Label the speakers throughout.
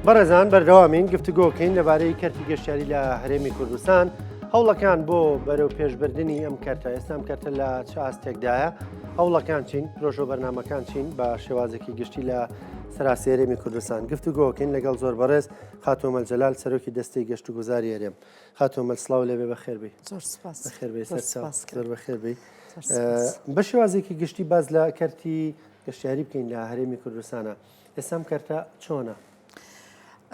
Speaker 1: بەڕێزان بەردەوامین گفتوگۆکەین لەبارەی کەرتی گەشتیاری لە هەرێمی کوردستان هەوڵەکان بۆ بەرەو پێشبردننی ئەم کەرتە ئێستام کەرتە لە چ ئاستێکدایە هەوڵەکان چین پرۆژە بەرنمەکان چین بە شێوازێکی گشتی لە سەراسی هەرێمی کوردستان گفتوگۆکەین لەگەڵ زۆر بەڕێز خاتۆمەل جەلال سەرۆکی دەستەی گەشت و گوزاری هەرێم خاتۆمەل سڵاو لێبێ بەخێربی زۆر بەخێربی بە شێوازێکی گشتی باز لە کەرتی گەشتیاری بکەین لە هەرێمی کوردستانە ئێستام کەرتە چۆنە؟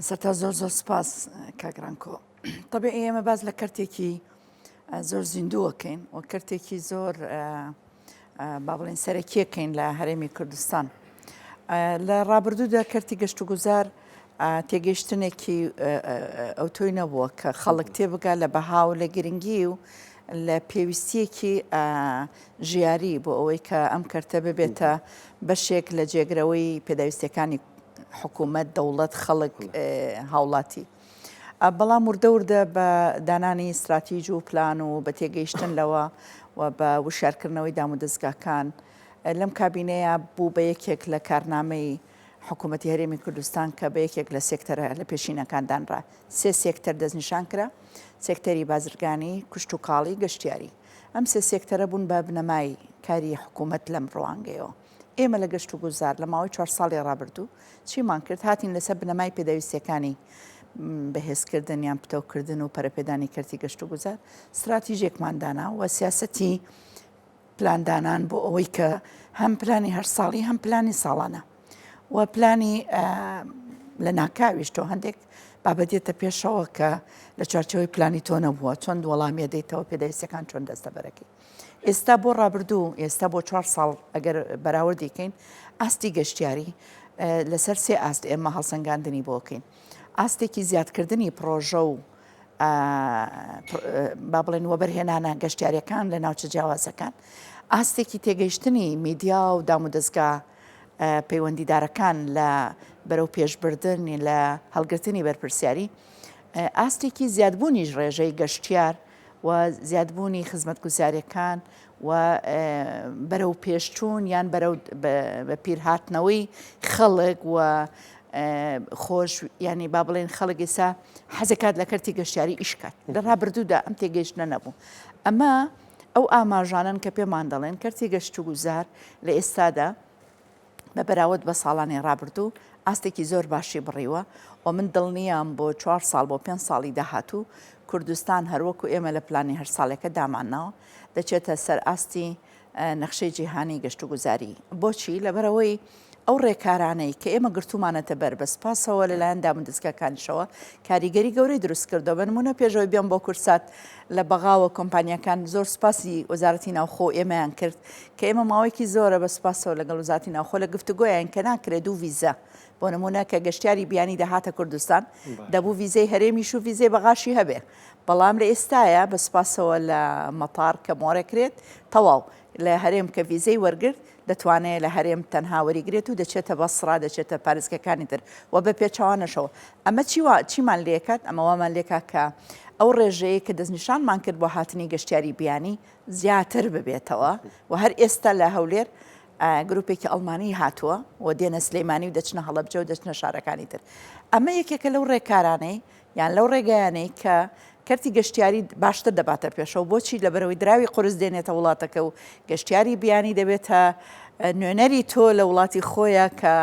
Speaker 2: سەرتا زۆر سپاس کاگرانکۆ طبعی ئێمە باز لە کەرتێکی زۆر زیندووەکەین و کەرتێکی زۆر با بڵێن سەرەکیەکەین لە هەرێمی کوردستان لە ڕابردوودا کەرتی گەشت و گوزار تێگەیشتنێکی ئەوتۆی نەبووە کە خەڵک تێبگا لە بەها و لە گرنگی و لە پێویستیەکی ژیاری بۆ ئەوەی کە ئەم کەرتە ببێتە بەشێک لە جێگرەوەی پێداویستەکانی حکوومەت دەوڵەت خەڵک هاوڵاتی بەڵام وردە بە دانانی استراتیژ و پلان و بە تێگەیشتن لەوە و بە وشارکردنەوەی دام و دەستگاکان لەم کابینەیە بوو بە یەکێک لە کارنامەی حکوومەتی هەرێمی کوردستان کە بە یەکێک لە سێکتەرە لە پێشینەکاندانرا سێ سێکتەر دەستنیشان کرا سێکتەری بازرگانی کوشت و کاڵی گەشتیاری ئەم سێ سێکتەرە بوون بە بنەمای کاری حکوومەت لەم ڕوانگەیەوە ئێمە لە گەشت و گوزار لە ماوەی 4 ساڵی ڕابردوو چیمان کرد هاتین لەسەر بنەمای پێداویستەکانی بەهێزکردن یان پتەوکردن و پەرەپێدانی کەرتی گەشت و گوزار استراتیژێکمان دانا و سیاسەتی پلاندانان بۆ ئەوەی کە هەم پلانی هەر ساڵی هەم پلانی ساڵانە و پلانی لە ناکاویشتەوە هەندێک بابەتێتە پێشەوە کە لە چارچەوەی پلانی تۆ نەبووە چۆن وەڵامیە دەیتەوە پێداویستەکان چۆن دەستەبەرەکەی ئێستا بۆ ڕابردوو ئێستا بۆ 4 ساڵ ئەگەر بەراوردیکەین ئاستی گەشتیاری لەسەر سێ ئاست ئێمە هەڵسەنگاندنی بۆکەین ئاستێکی زیادکردنی پرۆژە و با بڵێن وەبەرهێنانە گەشتیاریەکان لە ناوچە جیاوازەکان ئاستێکی تێگەیشتنی میدیا و دام و دەستگا پەیوەندیدارەکان لە بەرەو پێشبردننی لە هەڵگرتنی بەرپرسیاری ئاستێکی زیادبوونیش ڕێژەی گەشتیار و زیادبوونی خزمەتگوزاریەکان و بەرەو پێشچوون یان بەرەو بە پیرهاتنەوەی خەڵک و خۆش ینی با بڵێن خەڵک ئێستا حەزەکات لە کەرتی گەشتیاری ئیشکات لە ڕابردوودا ئەم تێگەیشتنە نەبوو ئەمە ئەو ئاماژانن کە پێمان دەڵێن کەرتی گەشت و گوزار لە ئێستادا بە بەراورد بە ساڵانی ڕابردوو ئاستێکی زۆر باشی بڕیوە و من دڵنیام بۆ 4 ساڵ بۆ 5 ساڵی داهاتوو کوردستان هەروەکو ئێمە لە پلانی هەر ساڵێکە دامانناوە دەچێتە سەر ئاستی نەخشەی جیهانی گەشت و گوزاری بۆچی لەبەرەوەی ئەو ڕێکارانەی کە ئێمە گرتومانەتە بەر بەسپاسەوە لەلایەن دامودەستگاکانیشەوە کاریگەری گەورەی دروست کردەوە بە نمونە پێشەوەی بێم بۆ کورسات لە بەغاوە کۆمپانیەکان زۆر سپاسی وەزارەتی ناوخۆ ئێمەیان کرد کە ئێمە ماوەیەکی زۆرە بە سپاسەوە لەگەڵ وزارەتی ناوخۆ لە گفتوگۆیان کە ناکرێت دوو ڤیزە بۆ نمونە کە گەشتیاری بیانی دەهاتە کوردستان دەبوو ڤیزەی هەرێمیش و ڤیزەی بەغاشی هەبێ بەڵام لە ئێستاە بە سپاسەوە لە مەتار کە مۆرەکرێت تەواو لە هەرێم کە ڤیزەی وەرگرت دەتوانێت لە هەرێم تەنها وەریگرێت و دەچێتە بەسڕا دەچێتە پارێزگەکانی تر و بە پێچەوانەشەوە ئەمە چیمان لێکات ئەمەوامان لێکا کە ئەو ڕێژەیە کە دەستنیشانمان کرد بۆ هاتنی گەشتیاری بیانی زیاتر ببێتەوە و هەر ئێستا لە هەولێر گروپێکی ئەڵمانی هاتووە و دێنە سلەیمانی و دەچنە هەڵەبجە و دەچنە شارەکانی تر ئەمە یەکێکە لەو ڕێکارانەی یان لەو ڕێگەیانەی کە کەرتی گەشتیاری باشتر دەباتە پێشەوە بۆچی لە بەرەوەی دراوی قورس دێنێتە وڵاتەکە و گەشتیاری بیانی دەبێتە نوێنەری تۆ لە وڵاتی خۆیە کە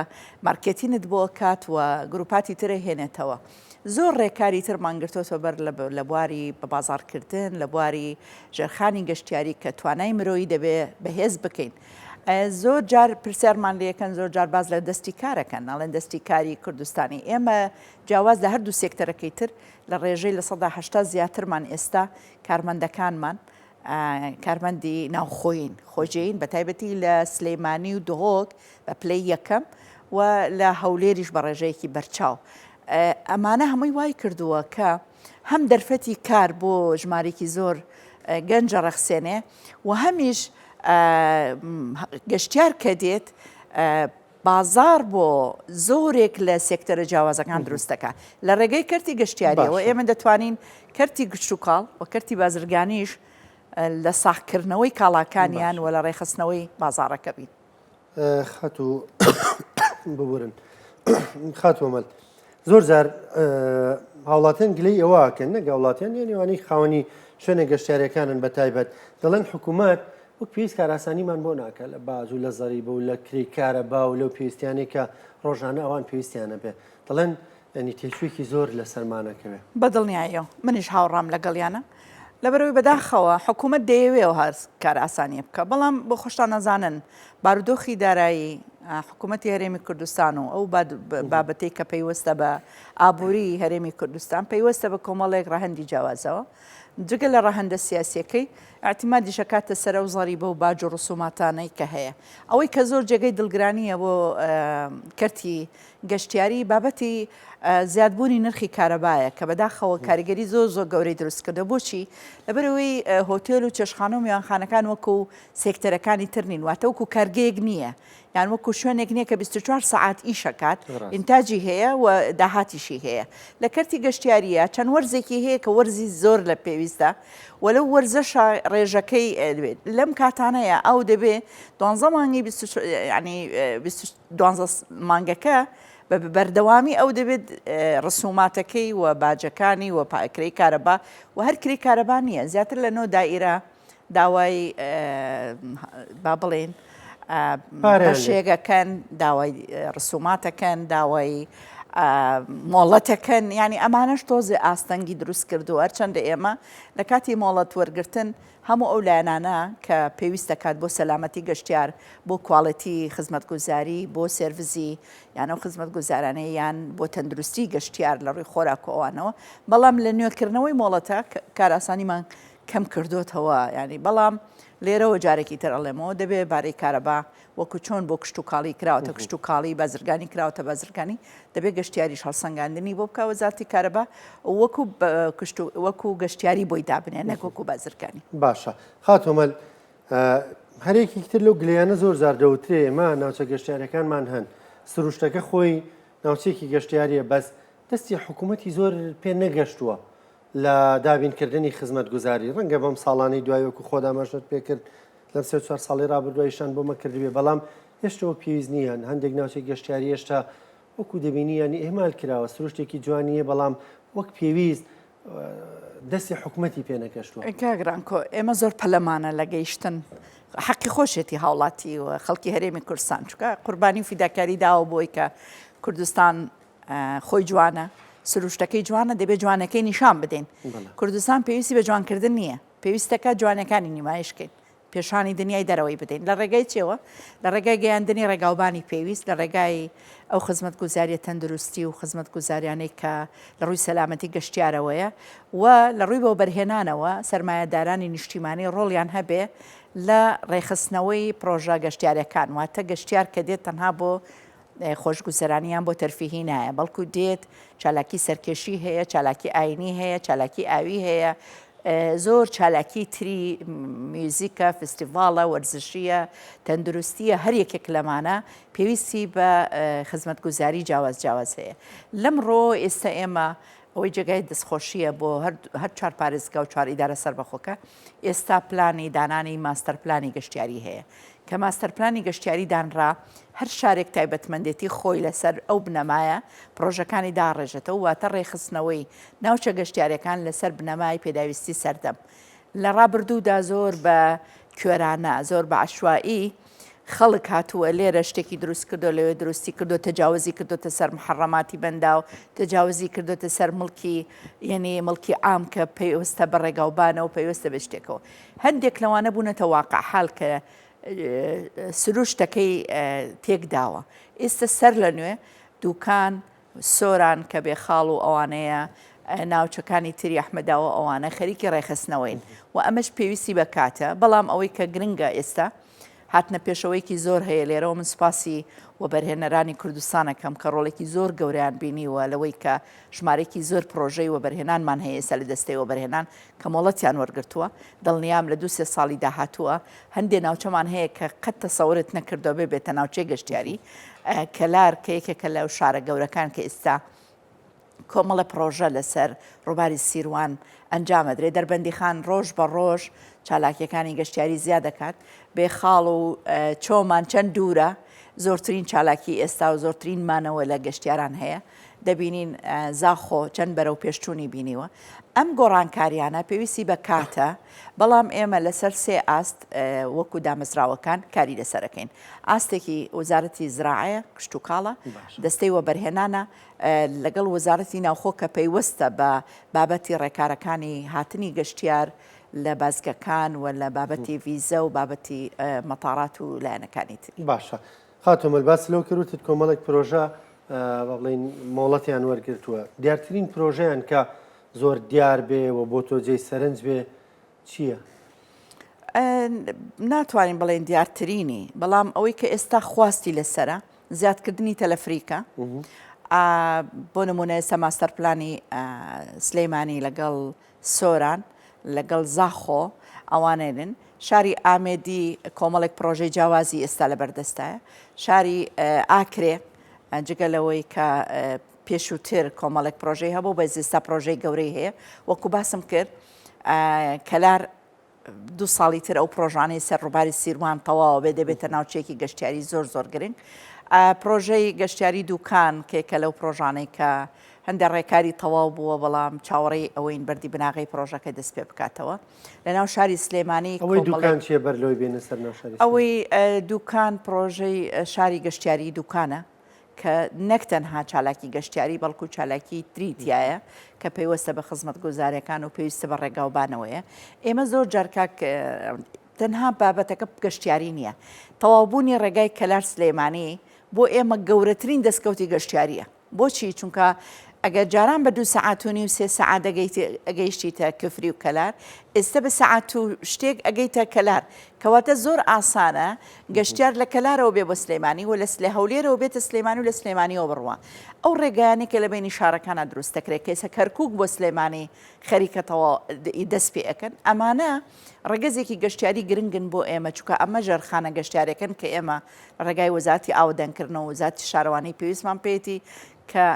Speaker 2: مارکێتینت بۆ کات و گروپاتی ترە هێنێتەوە زۆر ڕێکاری ترمانگرتۆتە بەر لە بواری بە بازارکردن لە بواری ژێرخانی گەشتیاری کە توانای مرۆیی دەبێ بەهێز بکەین زۆر جار پرسیارمان لەکەن زۆر جار باز لە دەستی کارەکەن ناڵێن دەستی کاری کوردستانی ئێمە جیاواز لە هەردوو سێکتەرەکەی تر لە ڕێژەی لە 180 زیاترمان ئێستا کارمەندەکانمان کارمەندی ناوخۆین خۆجین بە تایبەتی لە سلەیمانی و دهۆک بە پلەی یەکەم و لە هەولێریش بە ڕێژەیەکی بەرچاو ئەمانە هەمووی وای کردووە کە هەم دەرفەتی کار بۆ ژمارێکی زۆر گەنجە ڕەخسێنێ و هەمیش گەشتیار کە دێت بازار بۆ زۆرێک لە سێکتەرە جیاوازەکان دروستەکە لە ڕێگەی کەرتی گەشتیاریەوە ئێمە دەتوانین کەرتی گشت و کاڵ و کەرتی بازرگانیش لە ساحکردنەوەی کاڵاکانیان و لە ڕێخستنەوەی بازارەکە بین
Speaker 1: خەتو ببورن خاتوەمەل زۆر جار هاوڵاتیان گلەی ئەوواکەن نەگە وڵاتیان یانیوانی خاوەنی شوێنە گەشتیارەکانن بە تایبەت دەڵێن حکوومەت وەک پێویست کاراسانیمان بۆ ناکە لە باز و لە زەریبە و لە کریکارە با و لەو پێویستیانەی کە ڕۆژانە ئەوان پێویستیانە بێ دەڵێن ینی تێشوێکی زۆر لە سەرمانەکەوێ
Speaker 2: بەدڵنیایە منیش هاوڕام لەگەڵیانە لەبەرەوەی بەداخەوە حکوومەت دەیەوێ هەر کار ئاسانیە بکە بەڵام بۆ خۆشتان نەزانن بارودۆخی دارایی حکوومەتی هەرێمی کوردستان و ئەو بابەتەی کە پەیوەستە بە ئابووری هەرێمی کوردستان پەیوەستە بە کۆمەڵێک ڕەهەندی جیاوازەوە جگە لە ڕەهەندە سیاسیەکەی اعتیمادی شکاتە سەرە و زەریبە و باج و ڕسوماتانەی کە هەیە ئەوەی کە زۆر جێگەی دڵگرانیە بۆ کەرتی گەشتیاری بابەتی زیادبوونی نرخی کارەبایە کە بەداخەوە کاریگەری زۆر گەورەی دروستکردە بۆچی لەبەرەوەی هۆتێل و چێشخانە و میوانخانەکان وەکو سێکتەرەکانی ترنین واتە وەکو کارگەیەک نییە یان وەکو شوێنێک نییە کە 24 سعات ئیشەکات ئینتاجی هەیە و داهاتیشی هەیە لە کەرتی گەشتیاریە چەند وەرزێکی هەیە کە وەرزی زۆر لە پێویستە وەلەو وەرزەش ڕێژەکەی دەبێت لەم کاتانەیە ئەو دەبێت 12 مانگی 12 مانگەکە بە بەردەوامی ئەو دەبێت ڕسوماتەکەی و باجەکانی و پاکری کارەبا و هەر کری کارەبا نییە زیاتر لە نۆ دائیرە داوای با بڵێن بەشێگەکەن داوای ڕسوماتەکەن داوای مۆڵەتەکەن ینی ئەمانەش تۆزێ ئاستەنگی دروست کردو هەرچەندە ئێمە لە کاتی مۆڵەت وەرگرتن هەموو ئەو لایەنانە کە پێویست دەکات بۆ سەلامەتی گەشتیار بۆ کوواڵەتی خزمەتگوزاری بۆ سێڤیزی یان ئەو خزمەتگوزارانەی یان بۆ تەندروستی گەشتیار لە ڕووی خۆراک و ئەوانەوە بەڵام لە نوێکردنەوەی مۆڵەتە کاراسانیمان کەم کردوتەوە ینی بەڵام لێرەوە جارێکی تر ئەڵێمەوە دەبێت بارەی کارەبا وەکو چۆن بۆ کشت و کاڵی کراوەتە کشت و کاڵی بازرگانی کراوەتە بازرگانی دەبێت گەشتیاریش هەڵسەنگاندنی بۆ بکە وەزارەتی کارەبا وەکو گەشتیاری بۆی دابنێ نەک وەکو بازرگانی
Speaker 1: باشە خاتۆمەل هەرێکی تر لەو گلەیانە زۆر زاردەوترێ ئێمە ناوچە گەشتیارەکانمان هەن سروشتەکە خۆی ناوچێکی گەشتیاریە بەس دەستی حکوومەتی زۆر پێ نەگەشتووە لە دابینکردنی خزمەتگوزاری ڕەنگە بەم ساڵانەی دوای وەکو خۆدامەشت پێکرد لەم 4 ساڵی ڕابردوایشان بۆمە کردبێ بەڵام هێشتەوە پێویست نییان هەندێک ناوچەی گەشتیاری هێشتا وەکو دەبینیانی ئێمال کراوە سروشتێکی جوانیە بەڵام وەک پێویست دەستی حکوومەتی پێ نەکەشتووە
Speaker 2: کاگرانکۆ ئێمە زۆر پەلەمانە لە گەیشتن حەقی خۆشێتی هاوڵاتی و خەڵکی هەرێمی کوردستان چکە قوربانی و فیداکاری داوە بۆی کە کوردستان خۆی جوانە سروشتەکەی جوانە دەبێت جوانەکەی نیشان بدەین کوردستان پێویستی بە جوانکردن نییە پێویستەکە جوانەکانی نیمایشکەین پێشانی دنیای دەرەوەی بدەین لە ڕێگای چێوە لە ڕێگای گەیاندنی ڕێگاوبانی پێویست لە ڕێگای ئەو خزمەتگوزاریە تەندروستی و خزمەتگوزاریانەی کە لە ڕووی سەلامەتی گەشتیارەوەیە و لە ڕووی بۆ بەرهێنانەوە سەرمایەدارانی نیشتیمانی ڕۆڵیان هەبێ لە ڕێخستنەوەی پرۆژە گەشتیارەکان واتە گەشتیار کە دێت تەنها بۆ خۆشگوزەرانیان بۆ تەرفیهی نایە بەڵکو دێت چالاکی سەرکێشی هەیە چالاکی ئاینی هەیە چالاکی ئاوی هەیە زۆر چالاکی تری میوزیکە فستیڤالە وەرزشیە تەندروستیە هەر یەکێک لەمانە پێویستی بە خزمەتگوزاری جیاواز هەیە لەمڕۆ ئێستا ئێمە ئەوەی جێگای دەستخۆشیە بۆ هەر 4 پارێزگا و 4 ئیدارە سەربەخۆکە ئێستا پلانی دانانی ماستەر پلانی گەشتیاری هەیە کە ماستەر پلانی گەشتیاری دانرا هەر شارێک تایبەتمەندێتی خۆی لەسەر ئەو بنەمایە پرۆژەکانی داڕێژێتەوە واتە ڕێخستنەوەی ناوچە گەشتیارەکان لەسەر بنەمای پێداویستی سەردەم لە ڕابردوودا زۆر بە کوێرانە زۆر بە عشوایی خەڵک هاتووە لێرە شتێکی دروست کردو لەوێ دروستی کردو تەجاوزی کردوتە سەر محەڕەماتی بەندا و تەجاوزی کردوتە سەر مڵکی یعنی مڵکی عام کە پێویستە بە ڕێگاوبانە و پێویستە بە شتێکەوە هەندێک لەوانە بوونەتە واقع حال کە سروشتەکەی تێکداوە ئێستا سەر لە نوێ دووکان سۆران کە بێخاڵ و ئەوانەیە ناوچەکانی تری ئەحمەداوە ئەوانە خەریکی ڕێخستنەوەین و ئەمەش پێویستی بەکاتە بەڵام ئەوەی کە گرنگە ئێستا هاتنە پێشەوەیکی زۆر هەیە لێرەوە من سوپاسی و بەرهێنەرانی کوردستانەکەم کە ڕۆڵێکی زۆر گەوریان بینیوە لەوەی کە ژمارێکی زۆر پرۆژەی و بەرهێنانمان هەیە ئێستا لە دەستەی و بەرهێنان کە مۆڵەتیان وەرگرتووە دڵنیام لە 2-3 ساڵی داهاتووە هەندێک ناوچەمان هەیە کە قەت تەسەورت نەکردەوە بێتە ناوچەی گەشتیاری کەلار کە یەکێکە لەو شارە گەورەکان کە ئێستا کۆمەڵە پرۆژە لەسەر ڕووباری سیروان ئەنجامەدرێ دەربەندی خان ڕۆژ بە ڕۆژ چالاکیەکانی گەشتیاری زیاد دەکات بێخاڵ و چۆمان چەند دوورە زۆرترین چالاکی ئێستا و زۆرترین مانەوە لە گەشتیاران هەیە دەبینین زاخۆ چەند بەرەو پێشچوونی بینیوە ئەم گۆڕانکاریانە پێویستی بە کاتە بەڵام ئێمە لەسەر سێ ئاست وەکو دامەزراوەکان کاری لەسەرەکەین ئاستێکی وەزارەتی زراعەیە کشت و کاڵە دەستەی وەبەرهێنانە لەگەڵ وەزارەتی ناوخۆ کە پەیوەستە بە بابەتی ڕێکارەکانی هاتنی گەشتیار لە بازگەکان و لە بابەتی ڤیزە و بابەتی مەتاڕات و لایەنەکانی تری
Speaker 1: باشە خاتۆمەل باس لەو کردوتت کۆمەڵێک پرۆژە بڵین مۆڵەتیان وەرگرتووە دیارترین پرۆژەیان کە زۆر دیار بێ و بۆ تۆجێی سەرنج بێ چییە؟
Speaker 2: ناتوانین بڵێن دیارترینی بەڵام ئەوەی کە ئێستا خواستی لەسرە زیادکردنی تەلەفریکە بۆ نمونە ئێستا ماستەرپلانی سلەیمانی لەگەڵ سۆران لەگەڵ زاخۆ ئەوانێنن شاری ئامێدی کۆمەڵێک پرۆژەی جیاوازی ئێستا لە بەردەستایە شاری ئاکرێ جگەلەوەی کە پێشووتر کۆمەڵێک پرۆژەی هەبوو بە ئێستا پرۆژەی گەورەی هەیە وەکو باسم کرد کەلار 2 ساڵی تر ئەو پرۆژانەی سەر ڕووباری سیروان تەواوە بێ دەبێتە ناوچەیەکی گەشتیاری زۆر گرنگ پرۆژەی گەشتیاری دوکان کێکە لەو پرۆژانەی کە هەندێک ڕێکاری تەواو بووە بەڵام چاوەڕێی ئەوەین بەردی بناغی پرۆژەکە دەست پێ بکاتەوە لە ناو شاری سلێمانی
Speaker 1: ئەوەی دوکان چیە بەرلەوەی بێنە سەر ناو شاری
Speaker 2: ئەوەی دوکان پرۆژەی شاری گەشتیاری دوکانە کە نەک تەنها چالاکی گەشتیاری بەڵکو چالاکی تریتیایە کە پێیوەستە بە خزمەت گوزارەکان و پێویستە بە ڕێگاوبانەوەیە ئێمە زۆر جارکاک تەنها بابەتەکە گەشتیاری نییە تەواوبوونی ڕێگای کەلار سلێمانی بۆ ئێمە گەورەترین دەستکەوتی گەشتیاریە بۆچی چونکە ئەگەر جاران بە 2 سەعات و نیم 3 سەعات ئەگەیشتیتە کفری و کەلار ئێستا بە سەعات و شتێک ئەگەیتە کەلار کەواتە زۆر ئاسانە گەشتیار لە کەلارەوە بێ بۆ سلێمانی و لە هەولێرەوە بێتە سلێمانی و لە سلێمانیەوە بڕوە ئەو ڕێگایانی کە لە بینی شارەکانە دروستەکرێت کەسە کەرکووک بۆ سلێمانی خەریکەتەوە دەست پێ ئەەکەن ئەمانە ڕێگەزێکی گەشتیاری گرنگن بۆ ئێمە چووکە ئەمە ژەرخانە گەشتیارەکەن کە ئێمە ڕێگای وەزاتی ئاودەنکردنەوە وزاتی شارەوانی پێویستمان پێێتی کە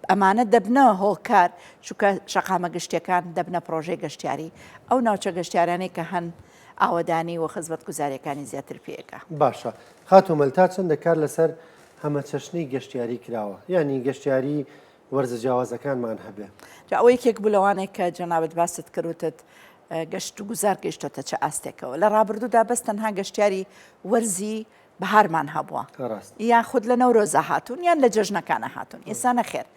Speaker 2: ئەمانە دەبنەوە هۆکار چووکە شەقامە گشتەکان دەبنە پرۆژەی گەشتیاری ئەو ناوچە گەشتیارانەی کە هەن ئاوەدانی و خزمەت گوزاریەکانی زیاتر پێەکە
Speaker 1: باشە خاتۆمەل تا چەندە کار لەسەر هەمە چەشنی گەشتیاری کراوە یعنی گەشتیاری وەرزە جیاوازەکانمان هەبێ
Speaker 2: ئەوەی کێک بلەوانێک کە جەنابەت باست کردوتت گەشت و گوزار گەیشتۆتە چه ئاستێکەوە لە ڕابردوودا بەس تەنها گەشتیاری وەرزی بەهارمان هەبووە یان خود لە نەورۆزە هاتوون یان لە جەژنەکانە هاتوون ئێستا نەخێر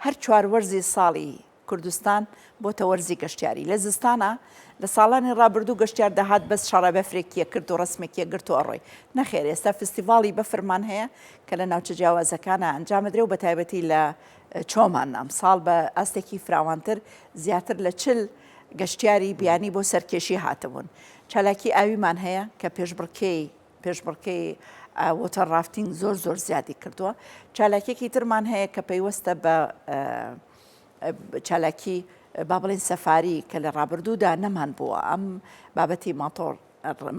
Speaker 2: هەر چوار وەرزی ساڵی کوردستان بۆتە وەرزی گەشتیاری لە زستانە لە ساڵانی ڕابردوو گەشتیار دەهات بەس شەڕە بەفرێکیە کرد و ڕسمێکیە گرت و ئەڕۆی نەخێر ئێستا فستیڤاڵی بەفرمان هەیە کە لە ناوچە جیاوازەکانە ئەنجامەدرێ و بە تایبەتی لە چۆمان ئەم ساڵ بە ئاستێکی فراوانتر زیاتر لە 40 گەشتیاری بیانی بۆ سەرکێشی هاتبوون چالاکی ئاویمان هەیە کە پێشبڕکەی وۆتەر ڕافتینگ زۆر زیادی کردووە چالاکێکی ترمان هەیە کە پەیوەستە بە چالاکی با بڵێن سەفاری کە لە ڕابردوودا نەمان بووە ئەم بابەتی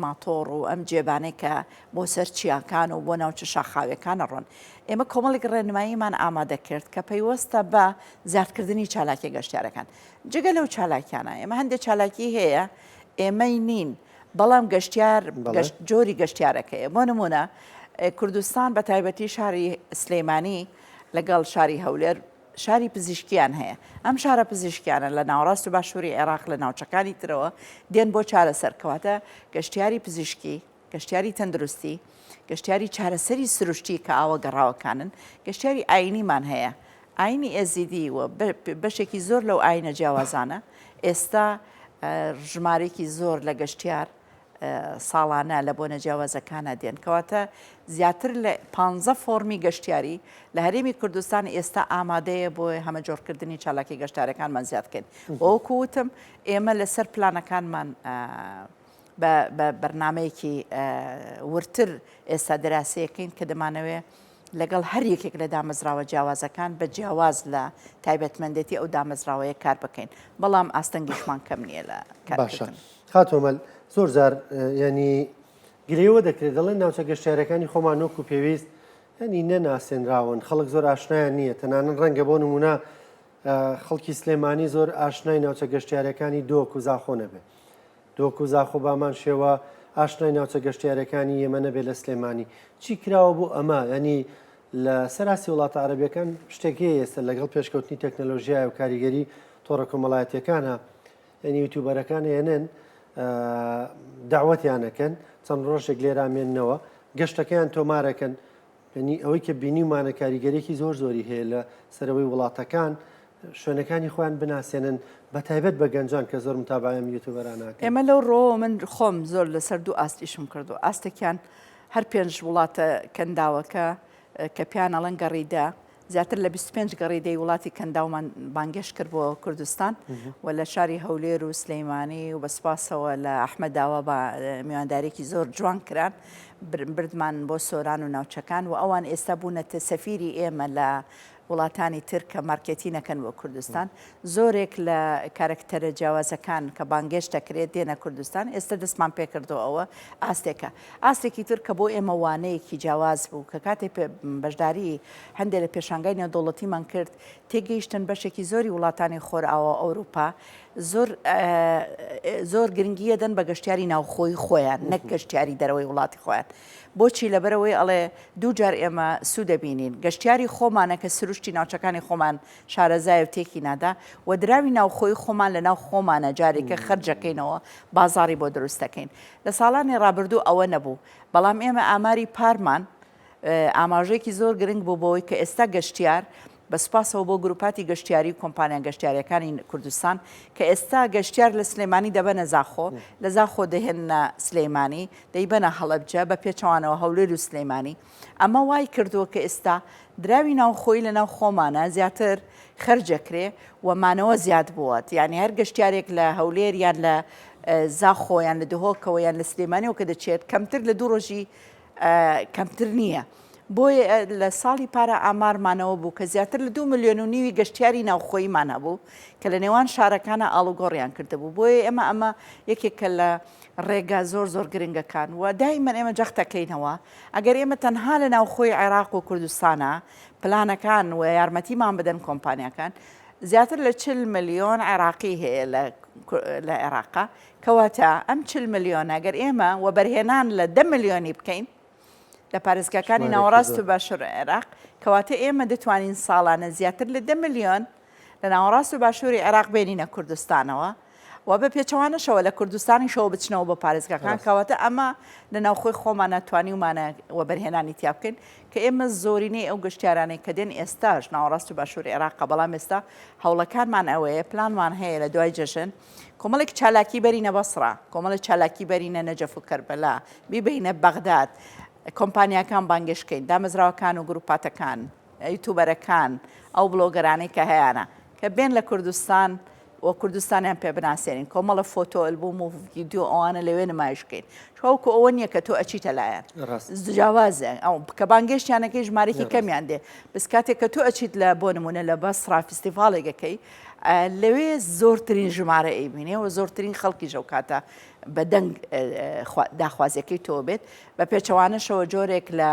Speaker 2: ماتۆڕ و ئەم جێبانەی کە بۆ سەر چیاکان و بۆ ناوچە شاخاویەکانە ڕۆن ئێمە کۆمەڵێک ڕێنماییمان ئامادە کرد کە پەیوەستە بە زیادکردنی چالاکی گەشتیارەکان جگە لەو چالاکیانە ئێمە هەندێک چالاکی هەیە ئێمەی نین بەڵام گەشتیار جۆری گەشتیارەکەیە بۆ نمونە کوردستان بە تایبەتی شاری سلێمانی لەگەڵ شاری هەولێر شاری پزیشکیان هەیە ئەم شارە پزیشکیانە لە ناوەڕاست و باشووری عێراق لە ناوچەکانی ترەوە دێن بۆ چارەسەرکەواتە گەشتیاری پزیشکی گەشتیاری تەندروستی گەشتیاری چارەسەری سروشتی کە ئاوە گەڕاوەکانن گەشتیاری ئاینیمان هەیە ئاینی ئێزیدی و بەشێکی زۆر لەو ئاینە جیاوازانە ئێستا ژمارێکی زۆر لە گەشتیار ساڵانە لە بۆ نەجیاوازەکانە دێن کەواتە زیاتر لە 15 فۆرمی گەشتیاری لە هەرێمی کوردستان ئێستا ئامادەیە بۆ هەمە جۆرکردنی چالاکی گەشتارەکانمان زیادکەن بۆکو وتم ئێمە لەسەر پلانەکانمان بە بەرنمەیەکی ورتر ئێستا دەراسەیەکەین کە دەمانەوێ لەگەڵ هەر یەکێک لە دامەزراوە جیاوازەکان بە جیاواز لە تایبەتمەندێتی ئەو دامەزراوەیە کار بکەین بەڵام ئاستەنگیشمان کەم نییە لە
Speaker 1: کارکردن. خاتۆمەل زۆر جار ینی گرێوە دەکرێت دەڵێن ناوچە گەشتیارەکانی خۆمان وەکو پێویست ینی نەناسێنراون خەڵک زۆر ئاشنایان نییە تەنانەت ڕەنگە بۆ نمونە خەڵکی سلێمانی زۆر ئاشنای ناوچە گەشتیارەکانی دۆک و زاخۆ نەبێت دۆک و زاخۆ بامان شێوە ئاشنای ناوچە گەشتیارەکانی ئێمە نەبێت لە سلێمانی چی کراوە بۆ ئەمە ینی لە سەراسی وڵاتە عەرەبیەکان شتێکی ئێستا لەگەڵ پێشکەوتنی تەکنەلۆژیای و کاریگەری تۆڕە کۆمەڵایەتیەکانە یعنی یوتیوبەرەکان هێنن داوەتیانەکەن چەند ڕۆژێک لێرامێننەوە گەشتەکەیان تۆمارەکەن ینی ئەوەی کە بینیمانە کاریگەرێکی زۆر زۆری هەیە لە سەرەوەی وڵاتەکان شوێنەکانی خۆیان بناسیێنن بە تایبەت بە گەنجان کە زۆر متابعەم یوتیوبەراناکەن.
Speaker 2: ئێمە لەو ڕۆ من خۆم زۆر لەسەر دوو ئاستیشم کردو ئاستێکیان هەر 5 وڵاتە کەنداوەکە کە پیان ئەڵەن گەڕیدا زیاتر لە 25 گەڕیدەی وڵاتی کەنداومان بانگەشت کرد بۆ کوردستان و لە شاری هەولێر و سلەیمانی و بەسپاسەوە لە ئەحمەداوە بە میواندارێکی زۆر جوان کران بردمان بۆ سۆران و ناوچەکان و ئەوان ئێستا بوونەتە سەفیری ئێمە لە وڵاتانی تر کە مارکێتی نەکەن بۆ کوردستان زۆرێک لە کارکتەرە جیاوازەکان کە بانگەشت دەکرێت دێنە کوردستان ئێستا دەستمان پێکردەوە ئاستێکە ئاستێکی تر کە بۆ ئێمە وانەیەکی جیاواز بوو کە کاتێک بەشداری هەندێک لە پێشانگای نێودەوڵەتیمان کرد تێگەیشتن بەشێکی زۆری وڵاتانی خۆرئاوە ئەوروپا زۆر گرنگیە دەن بە گەشتیاری ناوخۆی خۆیان نەک گەشتیاری دەرەوەی وڵاتی خۆیان بۆچی لەبەرەوەی ئەڵێ دوو جار ئێمە سوود دەبینین گەشتیاری خۆمانە کە سروشتی ناوچەکانی خۆمان شارەزای و تێکی نادا و دراوی ناوخۆی خۆمان لە ناو خۆمانە جارێکە خەرجەکەینەوە بازاری بۆ دروستەکەین لە ساڵانی ڕابردوو ئەوە نەبوو بەڵام ئێمە ئاماری پارمان ئاماژەیەکی زۆر گرنگ بوو بۆەوەی کە ئێستا گەشتیار بەسپاسەوە بۆ گروپاتی گەشتیاری و کۆمپانیان گەشتیاریەکانی کوردستان کە ئێستا گەشتیار لە سلێمانی دەبەنە زاخۆ لە زاخۆ دەهێنە سلەیمانی دەیبەنە هەڵەبجە بە پێچەوانەوە هەولێر و سلەیمانی ئەمە وای کردووە کە ئێستا دراوی ناوخۆی لە ناو خۆمانە زیاتر خەرجەکرێ ومانەوە زیاد بووات یعنی هەر گەشتیارێک لە هەولێر یان لە زاخۆیان لە دهۆکەوە یان لە سلێمانیەوە کە دەچێت کەمتر لە 2 ڕۆژی کەمتر نییە. بۆیە لە ساڵی پارە ئامارمانەوە بوو کە زیاتر لە 2.5 ملیۆن گەشتیاری ناوخۆیمان هەبوو کە لە نێوان شارەکانە ئاڵوگۆڕیان کردبوو بۆیە ئەمە یەکێکە لە ڕێگا زۆر گرنگەکان و دایمەن ئێمە جەختەکەینەوە ئەگەر ئێمە تەنها لە ناوخۆی عێراق و کوردستانە پلانەکان و یارمەتیمان بدەن کۆمپانیەکان زیاتر لە 40 ملیۆن عێراقی هەیە لە عێراقا کەواتە ئەم 40 ملیۆن ئەگەر ئێمە و بەرهێنان لە 10 ملیۆنی بکەین لە پارێزگاکانی ناوەڕاست و باشوور عێراق کەواتە ئێمە دەتوانین ساڵانە زیاتر لە 10 ملیۆن لە ناوەڕاست و باشووری عێراق بێنینە کوردستانەوە و بە پێچەوانەشەوە لە کوردستانی شەوە بچنەوە بە پارێزگاکان کەواتە ئەمە لە ناوخۆی خۆمان ناتوانیمانە و بەرهێنانی تیا بکەین کە ئێمە زۆرینەی ئەو گەشتیارانەی کە دێن ئێستاش ناوەڕاست و باشووری عێراق بەڵام ئێستا هەوڵەکانمان ئەوەیە پلانمان هەیە لە دوای جەژن کۆمەڵێک چالاکی بەرینە بەسڕا کۆمەڵی چالاکی بەرینە نەجەف و کەربەلا بیبینە بەغداد کۆمپانیاکان بانگشتکەین دامەزراوەکان و گروپاتەکان یوتیوبەرەکان ئەو بلۆگەرانەی کە هەیەە کە بێن لە کوردستان و کوردستانیان پێ بناسیێنین کۆمەڵە فۆتۆ ئەلبوم و ڤیدیۆ ئەوانە لەوێ نمایشکەین چاوکو ئەوە نییە کە تۆ ئەچیتە لایەن جیاوازە ئەو کە بانگەشتیانەکەی ژمارەی کەمیان دێ بس کاتێک کە تۆ ئەچیت لە بۆ نمونە لە بەسڕا فستیڤالێکەکەی لەوێ زۆرترین ژمارە ئەیبینێ و زۆرترین خەڵکی ژەو کاتە بە دەنگ داخوازیەکەی تۆ بێت بە پێچەوانەشەوە جۆرێک لە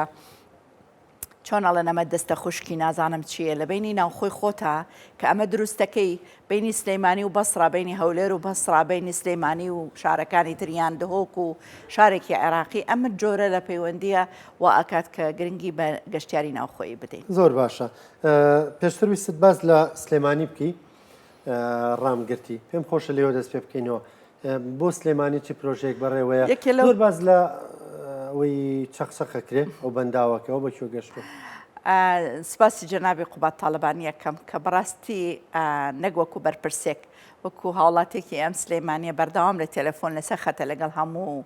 Speaker 2: چۆن ئەڵێن ئەمە دەستە خوشکی نازانم چییە لە بینی ناوخۆی خۆتە کە ئەمە دروستەکەی بینی سلەیمانی و بەسڕا بینی هەولێر و بەسڕا بینی سلەیمانی و شارەکانی تریان دهۆک و شارێکی عێراقی ئەمە جۆرە لە پەیوەندیە و ئاکات کە گرنگی بە گەشتیاری ناوخۆی بدەین
Speaker 1: زۆر باشە پێشتر ویست باز لە سلێمانی بکەی ڕامگرتی پێم خۆشە لێوە دەست پێ بکەینەوە بۆ سلێمانی چی پرۆژێک بەڕێوەیە زۆر باز لە ئەوەی چەقچەقەکرێ ئەو بەنداوەکەەوە بە کوێ گەشتۆ
Speaker 2: سپاسی جەنابی قوبات تاالبانی یەکەم کە بەڕاستی نەگوەکو بەرپرسێک وەکو هاوڵاتێکی ئەم سلەیمانیە بەردەوام لە تەلەفۆن لەسەر خەتە لەگەڵ هەموو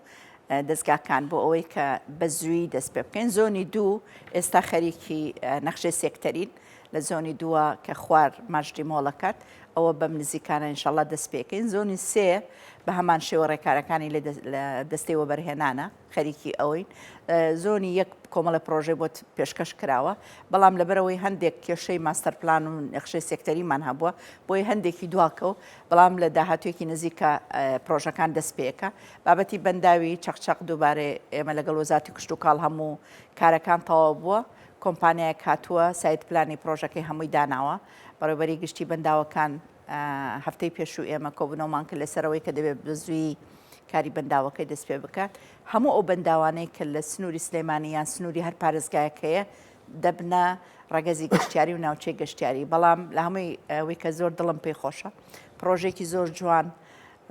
Speaker 2: دەستگاکان بۆ ئەوەی کە بە زووی دەست پێ بکەین زۆنی 2 ئێستا خەریکی نەخشەی سێکتەرین لە زۆنی 2 کە خوار ماژدی مۆڵەکات ئەوە بەم نزیکانە ئینشەڵا دەست پێکەین زۆنی 3 بە هەمان شێوە ڕێکارەکانی لە دەستەوە بەرهێنانە خەریکی ئەوەین زۆنی 1 کۆمەڵە پرۆژێ بۆ پێشکەش کراوە بەڵام لەبەرەوەی هەندێک کێشەی ماستەر پلان و نەخشەی سێکتەریمان هەبووە بۆی هەندێکی دواکەوە بەڵام لە داهاتوێکی نزیکە پرۆژەکان دەست پێەکە بابەتی بەنداوی چەقچەق دووبارێ ئێمە لەگەڵ وەزارەتی کشت و کاڵ هەموو کارەکان تەواو بووە کۆمپانیایەک هاتووە سایت پلانی پرۆژەکەی هەمووی داناوە بەڕێوەبەری گشتی بەنداوەکان هەفتەی پێشوو ئێمە کۆبنەوەمان کرد لەسەرەوەی کە دەبێت بزووی کاری بەنداوەکەی دەست پێ بکات هەموو ئەو بەنداوانەی کە لە سنووری سلێمانی یان سنووری هەر پارێزگایەک هەیە دەبنە ڕەگەزی گەشتیاری و ناوچەی گەشتیاری بەڵام لە هەمووی ئەوەی کە زۆر دڵم پێی خۆشە پرۆژێکی زۆر جوان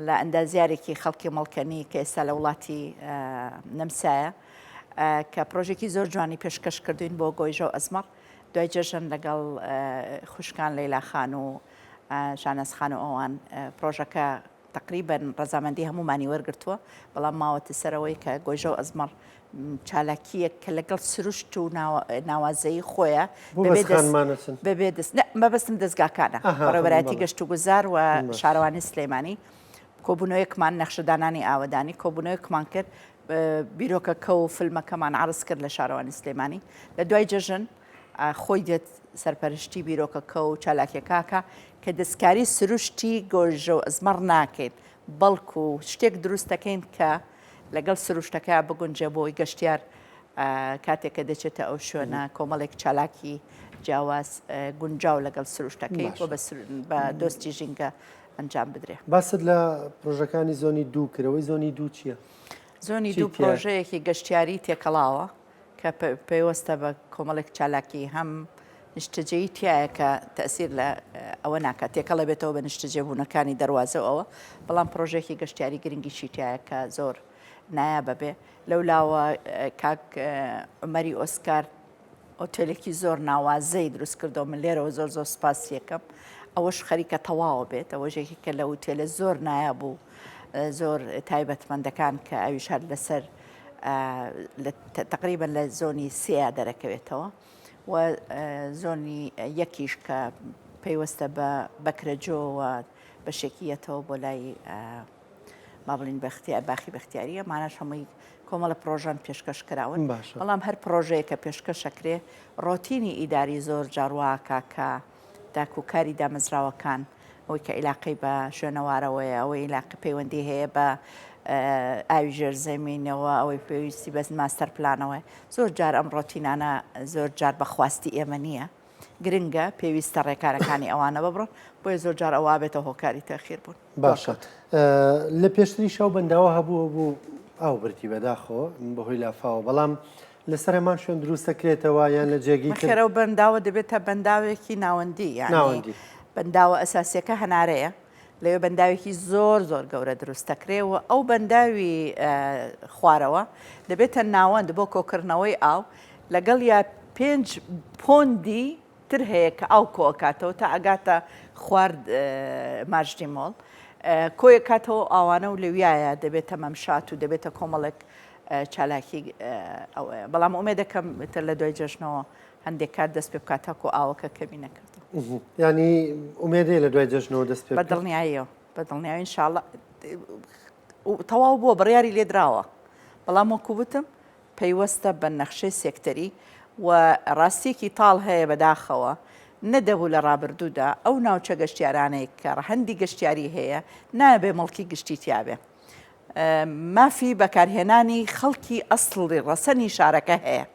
Speaker 2: لە ئەندازیارێکی خەڵکی مەڵکەنی کە ئێستا لە وڵاتی نەمسایە کە پرۆژێکی زۆر جوانی پێشکەش کردوین بۆ گۆیژە و ئەزمەر دوای جەژن لەگەڵ خوشکان لەیلا خان و شانەس خان و ئەوان پرۆژەکە تقریبەن ڕەزامەندی هەمومانی وەرگرتووە بەڵام ماوەتە سەرەوەی کە گۆیژە و ئەزمەر چالاکیەک کە لەگەڵ سروشت و ناوازەیی خۆیە بەبێ دەست مەبەستم دەستگاکانە بەڕێوەبەرەتی گەشت و گوزار و شارەوانی سلەیمانی کۆبوونەوەیەکمان نەخشەدانانی ئاوەدانی کۆبوونەوەیەکمان کرد بیرۆکەکە و فیلمەکەمان عرض کرد لە شارەوانی سلەیمانی لە دوای جەژن خۆی دێت سەرپەرشتی بیرۆکەکە و چالاکیەکەکە کە دەستکاری سروشتی گۆیژە و ئەزمەر ناکەین بەڵکو شتێک دروست دەکەین کە لەگەڵ سروشتەکە بگونجێ بۆی گەشتیار کاتێککە دەچێتە ئەو شوێنە کۆمەڵێک چالاکی جیاواز گونجاو لەگەڵ سروشتەکەی بە دۆستی ژینگە ئەنجام بدرێ.
Speaker 1: باست لە پرۆژەکانی زۆنی دوو کردەوەی زۆنی دوو چییە؟
Speaker 2: زۆنی دوو پرۆژەیەکی گەشتیاری تێکەڵاوە کە پێوەستە بە کۆمەڵێک چالاکی هەم نیشتەجێی تایە کە تەسیر لە ئەوە ناکات تێکەڵە بێتەوە بە نیشتەجێبوونەکانی دەواازەوە بەڵام پرۆژێکی گەشتیاری گرنگیشی تایە کە زۆر نایە بەبێ لەولاوە کاک عمەری ئۆسکار ئۆتێلێکی زۆر ناوازەی دروست کردەوە من لێرەوە زۆر زۆر سپاسیەکەم ئەوەش خەریکە تەواوە بێت ئەوەژێکی کە لە ئوتێلە زۆر نایە بوو زۆر تایبەتمەندەکان کە ئەویش هەر لەسەر تقریبا لە زۆنی سێیا دەرەکەوێتەوە و زۆنی یەکیش کە پێیوەستە بە بەکرەجۆوە بەشێکیەتەوە بۆ لای با بڵین باخی بەختیاریە ماناش هەمووی کۆمەڵە پرۆژان پێشکەش کراون بەڵام هەر پرۆژەیە کە پێشکەشەکرێ ڕۆتینی ئیداری زۆر جاڕواکە کە داکوکاری دامەزراوەکان ئەوەی کە عیلاقی بە شوێنەوارەوەیە ئەوەی عیلاقی پەیوەندی هەیە بە ئاوی ژێرزەمینەوە ئەوەی پێویستی بەس ماستەر پلانەوەی زۆر جار ئەم ڕۆتینانە زۆر جار بەخواستی ئێمە نییە گرنگە پێویستە ڕێکارەکانی ئەوانە ببڕن بۆیە زۆر جار ئەوە بێتە هۆکاری تەخیر بوون.
Speaker 1: باشە لە پێشتری شەو بەنداوە هەبووە بوو ئاو برتی بەداخۆ بەهۆی لافاوە بەڵام لەسەر هەمان شوێن دروست دەکرێتەوە یان لە جێگی
Speaker 2: خێرە و بەنداوە دەبێتە بەنداوێکی ناوەندی یانی بەنداوە ئەساسیەکە هەنارەیە لەوێ بەنداوێکی زۆر زۆر گەورە دروستەکرێەوە ئەو بەنداوی خوارەوە دەبێتە ناوەند بۆ کۆکردنەوەی ئاو لەگەڵ یا 5 پۆندی تر هەیە کە ئاو کۆکاتەوە تا ئەگاتە خوارد ماژدی مۆڵ کۆیە کاتەوە ئاوانە و لەویایە دەبێتە مەمشات و دەبێتە کۆمەڵێک چالاکی ئەوەیە بەڵام ئومێ دەکەم تر لە دوای جەژنەوە هەندێک کات دەست پێ بکاتەکو ئاوەکە کەمی نەکردو
Speaker 1: ینی ئومێدەیە لە دوای جەژنەوە دەست پێ
Speaker 2: بەدڵنیاییەوە بەدڵنیاوی ئینشاڵڵا تەواو بووە بڕیاری لێدراوە بەڵام وەکو وتم پەیوەستە بە نەخشەی سێکتەری و ڕاستیەکی تاڵ هەیە بەداخەوە نەدەبوو لە ڕابردوودا ئەو ناوچە گەشتیارانەی کە هەندی گەشتیاری هەیە نابێ مەڵکی گشتی تیاابێ مافی بەکارهێنانی خەڵکی ئەسڵی ڕەسەنی شارەکە هەیە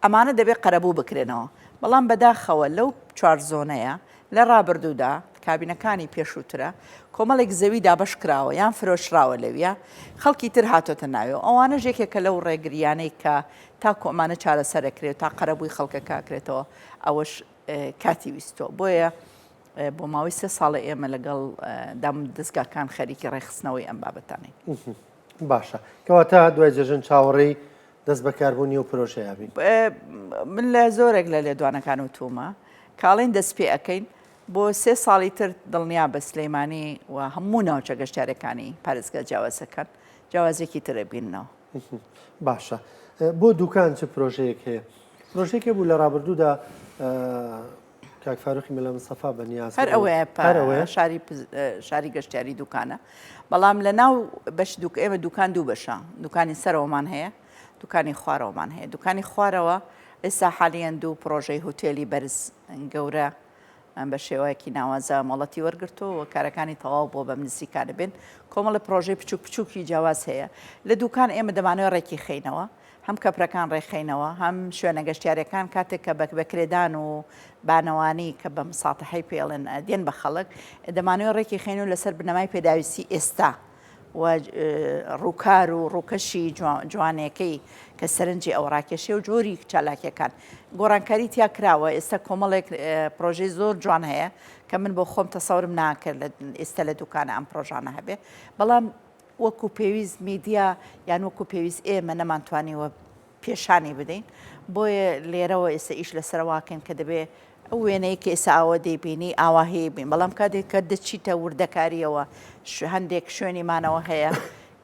Speaker 2: ئەمانە دەبێت قەرەبوو بکرێنەوە بەڵام بەداخەوە لەو 4 زۆنەیە لە ڕابردوودا کابینەکانی پێشووترە کۆمەڵێک زەوی دابش کراوە یان فرۆشراوە لەویە خەڵکی تر هاتۆتە ناوێ ئەوانە ژێکێکە لەو ڕێگریانەی کە تا کۆمانە چارەسەرەکرێت تا قەرەبووی خەڵکە کاکرێتەوە ئەوەش کاتی ویستۆ بۆیە بۆ ماوەی 3 ساڵە ئێمە لەگەڵ دام دەستگاکان خەریکی ڕێخستنەوەی ئەم بابەتانەی
Speaker 1: باشە کەواتە دوای جەژن چاوەڕێی دەست بەکاربوونی و پرۆژەیە بین
Speaker 2: من لە زۆرێک لە لێدوانەکان و تومە کاڵین دەست پێ ئەەکەین بۆ 3 ساڵی تر دڵنیا بە سلەیمانی و هەموو ناوچە گەشتارەکانی پارێزگا جیاوازەکان جیاوازێکی ترە بینەوە.
Speaker 1: باشە بۆ دوکان چه پرۆژەیەک هەیە پرۆژێکی بوو لە ڕابردوودا کاک فاروقی مەلا مستەفا بەنیاز
Speaker 2: هەر ئەوەیە شاری گەشتیاری دوکانە بەڵام لە ناو بەش ئێمە دوکان دوو بەشە دوکانی سەرەوەمان هەیە دوکانی خوارەوەمان هەیە دوکانی خوارەوە ئێستا حالیان دوو پرۆژەی هۆتێلی بەرز گەورە بە شێوەیەکی ناوازە مەڵەتی وەرگرتووە کارەکانی تەواو بۆ بەم نزیکانە بێن کۆمەڵە پرۆژەی بچووک بچووکی جیاواز هەیە لە دوکان ئێمە دەمانەوە ڕێکی خینەوە هەم کەپرەکان ڕێخینەوە هەم شوێنە گەشتیارەکان کاتێک کە بەکرێدان و بانەوانی کە بە مساتحی پێڵێن دێن بە خەڵک دەمانەوە ڕێکی خین و لەسەر بنەمای پێداویستی ئێستا و ڕووکار و ڕووکەشی جوانەکەی کە سەرنجی ئەو ڕاکێشێ و جۆری چالاکیەکان گۆڕانکاری تیا کراوە. ئێستا کۆمەڵێک پرۆژەی زۆر جوان هەیە کە من بۆ خۆم تەسەورم ناکرد ئێستا لە دوکانە ئەم پرۆژانە هەبێ، بەڵام وەکو پێویست میدیا یان وەکو پێویست ئێمە نەمانتوانیوە پێشانی بدەین. بۆیە لێرەوە ئێستا ئیش لەسەرواکەن کە دەبێ ئەو وێنەی کە ئێستا ئاوە دەیبینی ئاوا هەیە بین، بەڵام کاتێک کە دەچیتە وردەکاریەوە هەندێک شوێنیمانەوە هەیە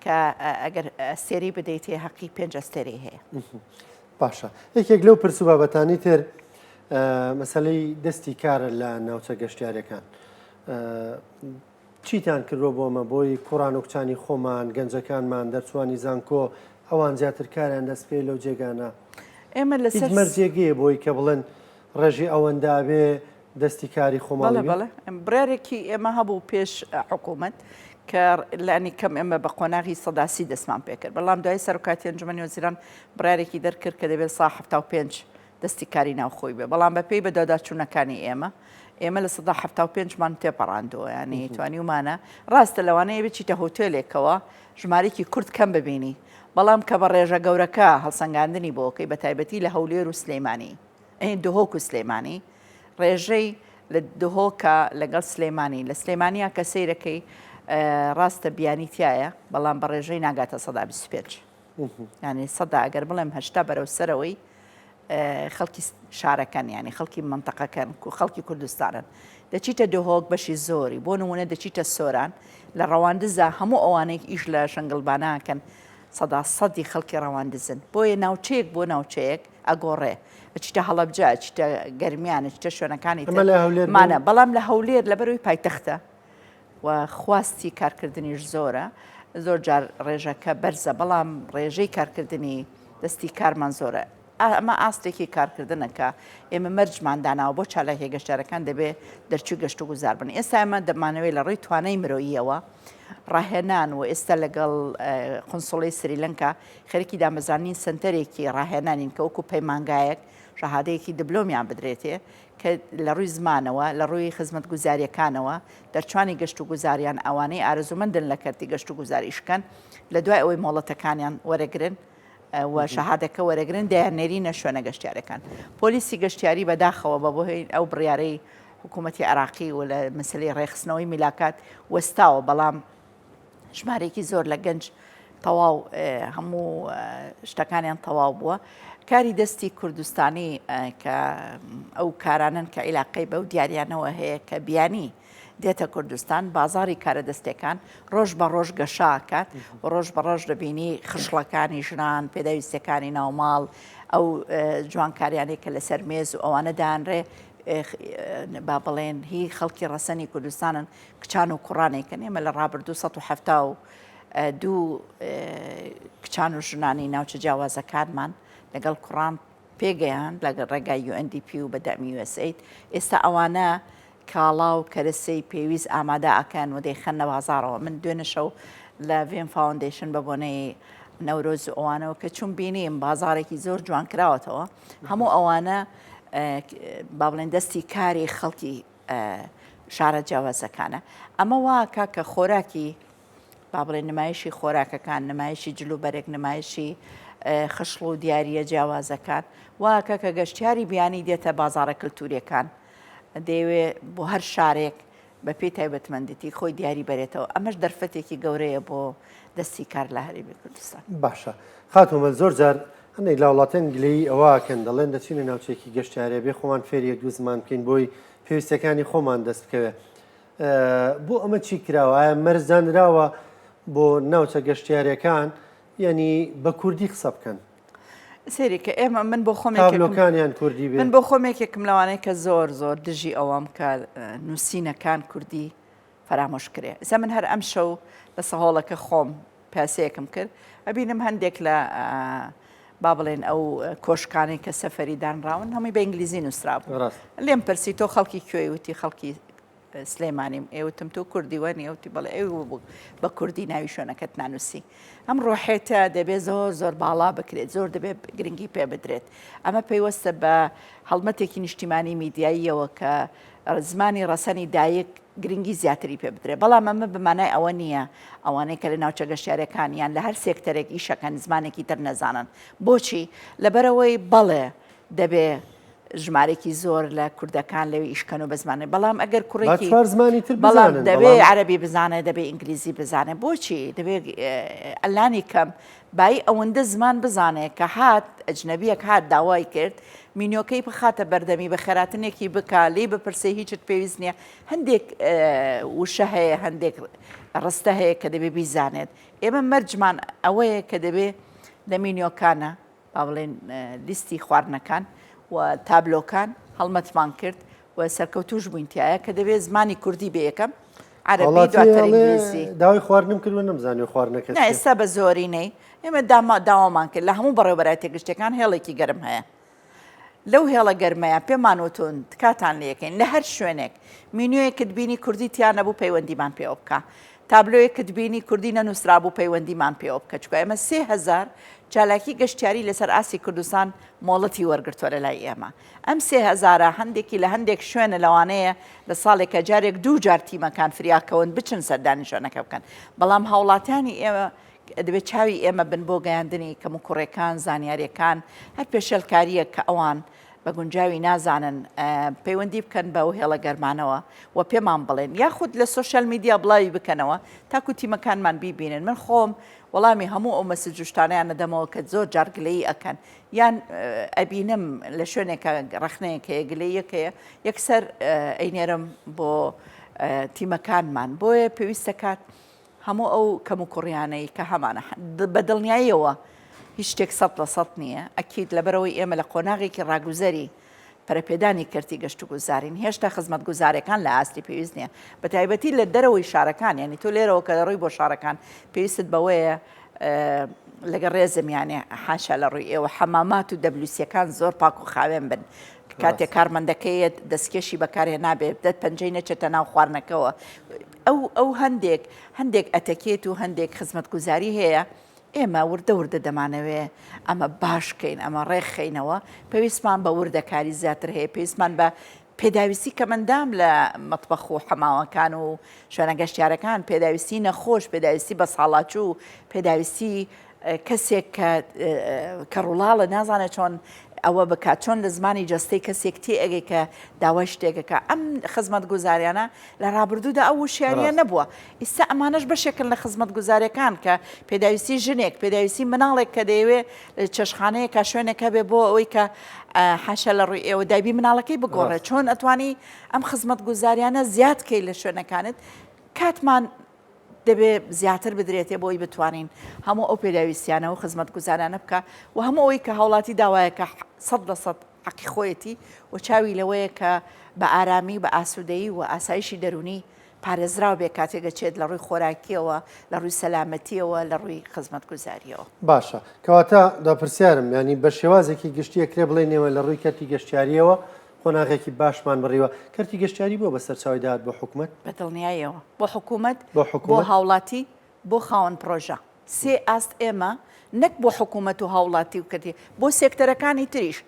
Speaker 2: کە ئەگەر ئەستێری بدەیت حەقی 5 ئەستێری هەیە.
Speaker 1: باشە یەکێک لەو پرسو بابەتانی تر مەسەلەی دەستی کارە لە ناوچە گەشتیارەکان چیتان کردۆ بۆمە بۆی کوڕان و کچانی خۆمان گەنجەکانمان دەرچوانی زانکۆ ئەوان زیاتر کاریان دەست پێ لەو جێگانە
Speaker 2: ئێمە لەسەر
Speaker 1: مەرجێگەیە بۆی کە بڵێن ڕێژی ئەوەندابێ دەستی کاری خۆماڵی
Speaker 2: بەڵێ برارێکی ئێمە هەبوو پێش حکوومەت کە لانی کەم ئێمە بە قۆناغی سەداسی دەستمان پێکرد، بەڵام دوای سەرکاتی ئەنجومەنی وەزیران برارێکی دەرکرد کە دەبێت سا 75 دەستی کاری ناوخۆی بێ، بەڵام بەپێی بە داداچوونەکانی ئێمە لە 75مان تێپەڕاندەوە، ینی توانیومانە ڕاستە لەوانەیە بچیتە هۆتێلێکەوە ژمارەی کورد کەم ببینی، بەڵام کە بە ڕێژە گەورەکە هەڵسەنگاندنی بۆکەی بە تایبەتی لە هەولێر و سلەیمانی دهۆک و سلەیمانی ڕێژەی لە دهۆکە لەگەڵ سلەیمانی لە سلەیمانیا کە سەیرەکەی ڕاستە بیانیتیایە، بەڵام بە ڕێژەی ناگاتە 125 ینی سەدا ئەگەر بڵێم هەشتا بەرەو سەرەوەی خەڵکی شارەکان ینی خەڵکی منتەقەکەن و خەڵکی کوردستانن دەچیتە دهۆک بەشی زۆری بۆ نمونە دەچیتە سۆران لە ڕەواندزە هەموو ئەوانەیە ئیش لە شنگڵباناکەن سەدی خەڵکی ڕەواندزن، بۆیە ناوچەیەک بۆ ناوچەیەک ئەگۆڕێ بچیتە هەڵەبجە چیتە گەرمیانە چتە شوێنەکانی مانە، بەڵام لە هەولێر لە بەروی پایتەختە و خواستی کارکردنیش زۆرە، زۆر جار ڕێژەکە بەرزە، بەڵام ڕێژەی کارکردنی دەستی کارمان زۆرە. ئەمە ئاستێکی کارکردنەکە ئێمە مەرجمانداناوە بۆ چالاکی گەشتارەکان دەبێ دەرچوو گەشت و گوزار بن. ئێستا ئەمە دەمانەوەی لە ڕێی توانای مرۆییەوە ڕاهێنان و ئێستا لەگەڵ قونسڵی سریلەنکا خەریکی دامەزانین سنتەرێکی ڕاهێنانین کە وەکو پەیمانگایەک ڕەهادەیەکی دبلۆمیان بدرێتێ کە لە ڕووی زمانەوە لە ڕووی خزمەت گوزاریەکانەوە دەرچوانی گەشت و گوزاریان ئەوانەی ئارزومەندن لە کەرتی گەشت و گوزاریشکەن لە دوای ئەوەی مۆڵەتەکانیان وەرەگرن و شەهادەکە وەرەگرن دەیانێرینە شوێنە گەشتیارەکان. پۆلیسی گەشتیاری بەداخەوە بە بۆ ئەو بڕیارەی حکوومەتی عراقی و لە مەسلەی ڕێخستنەوەی میلاکات وەستاوە، بەڵام ژمارەیەکی زۆر لە گەنج تەواو هەموو شتەکانیان تەواو بووە. کاری دەستی کوردستانی کە ئەو کارانن کە عیلاقەی بەو دیاریانەوە هەیە کە بیانی دێتە کوردستان بازاری کارە دەستەکان ڕۆژ بە ڕۆژ گەشاکات و ڕۆژ بە ڕۆژ دەبینی خشڵەکانی ژنان پێداویستەکانی ناوماڵ ئەو جوانکاریانەی کە لەسەر مێز و ئەوانە دانرێ با بڵێن هی خەڵکی ڕەسەنی کوردستانن کچان و کوڕانێکن. ئێمە لە ڕابردوو 1970 کچان و ژنانی ناوچە جیاوازەکانمان لەگەڵ کوڕان پێگەیان لەگەڵ ڕێگای UNDP و بەدەمی USAID ئێستا ئەوانە کاڵا و کەرەسەی پێویست ئامادە ئەکەن و دەیخەنە بازارەوە. من دوێنە شەو لە VN Foundation بە بۆنەی نەورۆز ئەوانەوە کە چوون بینیم بازارێکی زۆر جوان کراوەتەوە، هەموو ئەوانە با بڵێن دەستی کاری خەڵکی شارە جیاوازەکانە. ئەمە واکە کە خۆراکی با بڵێن نمایشی خۆراکەکان، نمایشی جلوبەرێک، نمایشی خشڵ و دیاریە جیاوازەکان واکە کە گەشتیاری بیانی دێتە بازارە کللتوریەکان دەیەوێ بۆ هەر شارێک بە پێی تایبەتمەندێتی خۆی دیاری بەرێتەوە. ئەمەش دەرفەتێکی گەورەیە بۆ دەستی کار لە هەرێمی کوردستان.
Speaker 1: باشە خاتومە زۆر جار هەندێک لە وڵاتەن گلەیی ئەوواکەن دەڵێن دەچینە ناوچێکی گەشتیارە بێ خۆمان فێریەک دوو زمان بکەین بۆی پێویستەکانی خۆمان دەست بکەوێ. بۆ ئەمە چی کراوە؟ ئایا مەرزانراوە بۆ ناوچە گەشتیارەکان یعنی بە کوردی قسە بکەن؟
Speaker 2: سێری کە ئێمە من بۆ
Speaker 1: خۆمێکلۆکانیان کوردی بێ،
Speaker 2: من بۆ خۆمێکێکم لەوانەیە کە زۆر زۆر دژی ئەوەم کە نووسینەکان کوردی فەرامۆش کرێ. ئێستا من هەر ئەم شەو لە سەهۆڵەکە خۆم پاسەیەکم کرد ئەبینم هەندێک لە با بڵێن ئەو کۆشکانی کە سەفەری دانراون هەمووی بە ئینگلیزی نووسرابوو. لێم پرسی تۆ خەڵکی کوێی؟ وتی خەڵکی سلێمانیم. ئێوتم تۆ کوردی وەنی؟ ئەوتی بەڵێ ئێوە بە کوردی ناوی شوێنەکەت نانووسی. ئەم ڕۆحێتە دەبێت زۆر زۆر باڵا بکرێت، زۆر دەبێت گرنگی پێ بدرێت. ئەمە پێیوەستە بە هەڵمەتێکی نیشتیمانی میدیاییەوە کە زمانی ڕەسەنی دایک گرنگی زیاتری پێ بدرێ بەڵام ئەمە بمانای ئەوە نییە ئەوانەی کە لە ناوچە گەشتیارەکان یان لە هەر سێکتەرێک ئیشەکەن زمانێکی تر نەزانن بۆچی لەبەرەوەی بەڵێ دەبێ ژمارێکی زۆر لە کوردەکان لەوێ ئیشکەن و بزمانێ بەڵام ئەگەر کوڕێکی
Speaker 1: زمانی تر
Speaker 2: بەڵام دەبێ عەرەبی بزانێ دەبێ ئینگلیزی بزانێ بۆچی دەبێ ئەلانی کەم بای ئەوەندە زمان بزانێ کە هات ئەجنەبیەک هات داوای کرد مینیۆکەی بخاتە بەردەمی بە خێراتنێکی بکە لێ بپرسێ هیچت پێویست نییە هەندێک وشە هەیە هەندێک ڕستە هەیە کە دەبێ بیزانێت ئێمە مەرجمان ئەوەیە کە دەبێ لە مینیۆکانە با بڵێن لیستی خواردنەکان و تابلۆکان هەڵمەتمان کرد و سەرکەوتوش بووینتیایە کە دەبێت زمانی کوردی بێ یەکەم عەرەبی دواتر ئینگلیزی
Speaker 1: داوای خواردنم کردوە نەمزانێ خواردنەکە
Speaker 2: ئێستا بە زۆرینەی ئێمە داوامان کرد لە هەموو بەڕێوەبەرای تێگەشتەکان هێڵێکی گەرم هەیە لەو هێڵە گەرمەیە پێمان وتون تکاتان لەکەین لە هەر شوێنێک مینوەیەکت بینی کوردی تیان نەبوو پەیوەندیمان پێوە بکە تابلۆیەکت بینی کوردی نەنووسرابوو پەیوەندیمان پێوە بکە چکە ئێمە 3000 چالاکی گەشتیاری لەسەر ئاسی کوردستان مۆڵەتی وەرگرتووە لە لای ئێمە ئەم 3000 هەندێکی لە هەندێک شوێنە لەوانەیە لە ساڵێکە جارێک 2 جار تیمەکان فریاکەون بچن سەردانی شوێنەکە بکەن بەڵام هاوڵاتیانی ئێمە دەبێت چاوی ئێمە بن بۆ گەیاندنی کەم و کوڕێکان زانیاریەکان هەر پێشەلکاریە کە ئەوان بە گونجاوی نازانن پەیوەندی بکەن بە ئەو هێڵە گەرمانەوە و پێمان بڵێن یاخود لە سوۆشەل میدیا بڵاوی بکەنەوە تاکو تیمەکانمان بیبینن من خۆم وەڵامی هەموو ئەو مەسجوشتانیان نەدەمەوە کە زۆر جار گلەیی ئەکەن یان ئەبینم لە شوێنێکە ڕەخنەیەک هەیە گلەیەکەیە یەکسەر ئەینێرم بۆ تیمەکانمان بۆیە پێویستە کات هەموو ئەو کەم و کوڕیانەی کە هەمانە بە دڵنیاییەوە هیچ شتێک 100% نییە ئەکیید لەبەرەوەی ئێمە لە قۆناغێکی ڕاگوزەری پەرەپێدانی کردی گەشت و گوزارین هێشتا خزمەت گوزارەکان لە ئاستی پێویست نییە بە تایبەتی لە دەرەوەی شارەکان یعنی تۆ لێرەوە کە ڕووی بۆ شارەکان پێویستت بەوەیە لەگەڵ ڕێزمیانێ حاشا لە ڕووی ئێوە حەمامات و دەبلوسیەکان زۆر پاک و خاوێن بن کاتێک کارمەندەکەیت دەستکێشی بەکارێ نابێت دەت پەنجەی نەچێتە ناو خواردنەکەەوە ئەو هەندێک ئەتەکێت و هەندێک خزمەت گوزاری هەیە ئێمە وردە وردە دەمانەوێ ئەمە باشکەین ئەمە ڕێکخینەوە پێویستمان بە وردەکاری زیاتر هەیە پێویستمان بە پێداویستی کە مندام لە مەتبەخ و حەماوەکان و شوێنە گەشتیارەکان پێداویستی نەخۆش پێداویستی بە ساڵاچوو پێداویستی کەسێک کە ڕووڵاڵە نازانێت چۆن ئەوە بکات چۆن لە زمانی جەستەی کەسێک تێ ئەگەی کە داوای شتێکەکە ئەم خزمەت گوزاریانە لە ڕابردوودا ئەو وشیاریە نەبووە ئیستا ئەمانەش بەشێکن لە خزمەت گوزاریەکان کە پێداویستی ژنێک پێداویستی مناڵێک کە دەیەوێت چێشخانەیە کە شوێنێکە بێ بۆ ئەوەی کە حاشا لە ڕووی ئێوە دایبی مناڵەکەی بگۆڕێت چۆن ئەتوانی ئەم خزمەت گوزاریانە زیادکەی لە شوێنەکانت کاتمان دەبێ زیاتر بدرێتێ بۆی بتوانین هەموو ئەو پێداویستیانە و خزمەت گوزارانە بکە و هەموو ئەوەی کە هاوڵاتی داوایەکە 100% حەقی خۆیەتی و چاوی لەوەیە کە بە ئارامی بە ئاسوودەیی و ئاسایشی دەرونی پارێزراو بێ کاتێگەچێت لە ڕووی خۆراکیەوە لە ڕووی سەلامەتیەوە لە ڕووی خزمەت گوزاریەوە
Speaker 1: باشە کەواتە داپرسیارم ینی بە شێوازێکی گشتیە کرێ بڵێنەوە لە ڕووی کەرتی گەشتیاریەوە قۆناغێکی باشمان بڕیوە کەرتی گەشتیاری بۆ بەسەر چاوی داات بۆ حکوومەت
Speaker 2: بەدڵنیاییەوە بۆ حکوومەت بۆ هاوڵاتی بۆ خاوەن پرۆژە سێ ئاست ئێمە نەک بۆ حکوومەت و هاوڵاتی و کردی بۆ سێکتەرەکانی تریش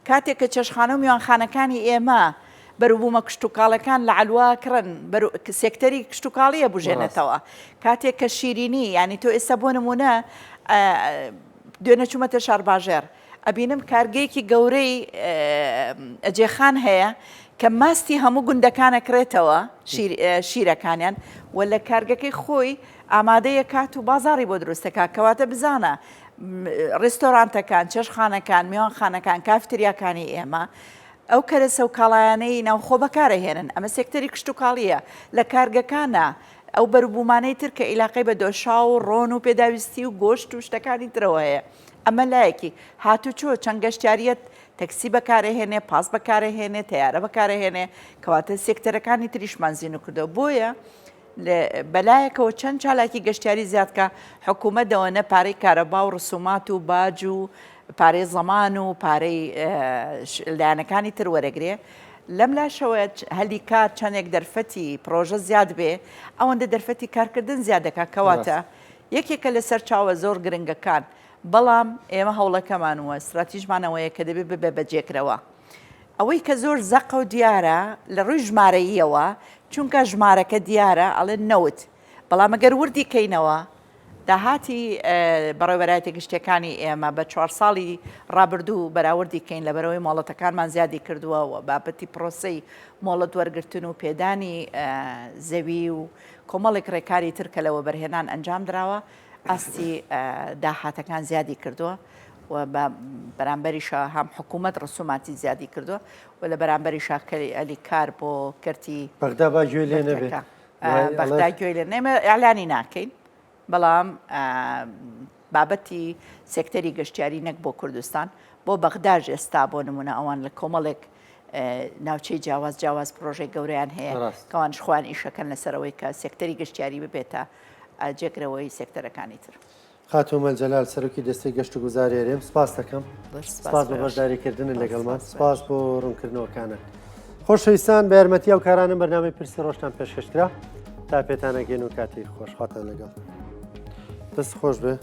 Speaker 2: کاتێک کە چێشخانە و میوانخانەکانی ئێمە بەروبوومە کشتتوکاڵەکان لە علووا کڕن سێکتەری کشتتوکاڵیە بژێنێتەوە کاتێک کە شیرینی ینی تۆ ئێستا بۆ نمونە دوێنە چوومەتە شارباژێر ئەبینم کارگەیەکی گەورەی ئەجێخان هەیە کە ماستی هەموو گوندەکانەکرێتەوە شیرەکانیان و لە کارگەکەی خۆی ئامادەیە کات و بازاری بۆ دروستەکە کەواتە بزانە ڕێستۆرانتەکان چێشخانەکان میوانخانەکان کافتریاکانی ئێمە ئەو کەرەسە و کاڵایانەی ناوخۆ بەکارەهێنن ئەمە سێکتەری کشتتوکاڵیە لە کارگەکانە ئەو بەربوومانەی تر کە ئیلاقەی بە دۆشا و ڕۆن و پێداویستی و گۆشت و شتەکانی ترەوە هەیە ئەمە لایەکی هاتوچۆ چەند گەشتیاریەت تەکسی بەکارەهێنێ پاس بەکارەهێنێ تیارە بەکارەهێنێ کەواتە سێکتەرەکانی تریشمان زیینو کردەوە بۆیە بەلایەکەوە چەند چالاکی گەشتیاری زیادکە حکوومەتەوەنە پارەی کارەبا و ڕسومات و باج و پارەی زەمان و پارەی لایەنەکانی تر وەرەگرێ لەم لاشەوە هەلی کار چەندێک دەرفەتی پرۆژە زیاد بێ ئەوەندە دەرفەتی کارکردن زیادەکە کەواتە یەکێکە لەسەر چاوە زۆر گرنگەکان بەڵام ئێمە هەوڵەکەمان وە استراتیژمانەوەیە کە دەبێت ببێ بەجێکرەوە ئەوەی کە زۆر زەق و دیارە لە ڕووی ژمارەییەوە چونکە ژمارەکە دیارە ئەڵێن نەوت بەڵام ئەگەر وردی کەینەوە داهاتی بەڕێوەبەرایەتە گشتەکانی ئێمە بە 4 ساڵی ڕابردوو بەراوردی کەین لە بەرەوەی مۆڵەتەکانمان زیادی کردووە و بابەتی پرۆسی مۆڵەت وەرگرتن و پێدانی زەوی و کۆمەڵێک ڕێکاری ترکە لەوە بەرهێنان ئەنجام درراوە ئاستی داهاتەکان زیادی کردووە و بەرامبەریشە هەم حکوومەت ڕسوماتی زیادی کردووە و لە بەرامبەری شاکەری ئەلی کار بۆ کردی
Speaker 1: بەغدا با گوێ لێ نەبێت
Speaker 2: بەغدا گوێ لێ نێمە ئەعلانی ناکەین بەڵام بابەتی سێکتەری گەشتیاری نەک بۆ کوردستان بۆ بەغداژ ئێستا بۆ نمونە ئەوان لە کۆمەڵێک ناوچەی جیاواز پرۆژێک گەورەیان هەیە کەوان شخوان ئیشەکەن لەسەرەوەی کە سێکتەری گەشتیاری ببێتە جێگرەوەی سێکتەرەکانی تر.
Speaker 1: خاتۆمە جەلال سەرۆکی دەستەی گەشت و گوزاری هەرێم سپاس دەکەم سپاس بە بەشداریکردن لەگەڵمان سپاس بۆ ڕوونکردنەوەکانت خۆشەویستان بە یارمەتیە و کارانم بەرنامەی پرسی ڕۆژتان پێشکەشکرا تا پێتانەگەین و کاتی خۆشخواتان لەگەڵ دەست خۆش بێ.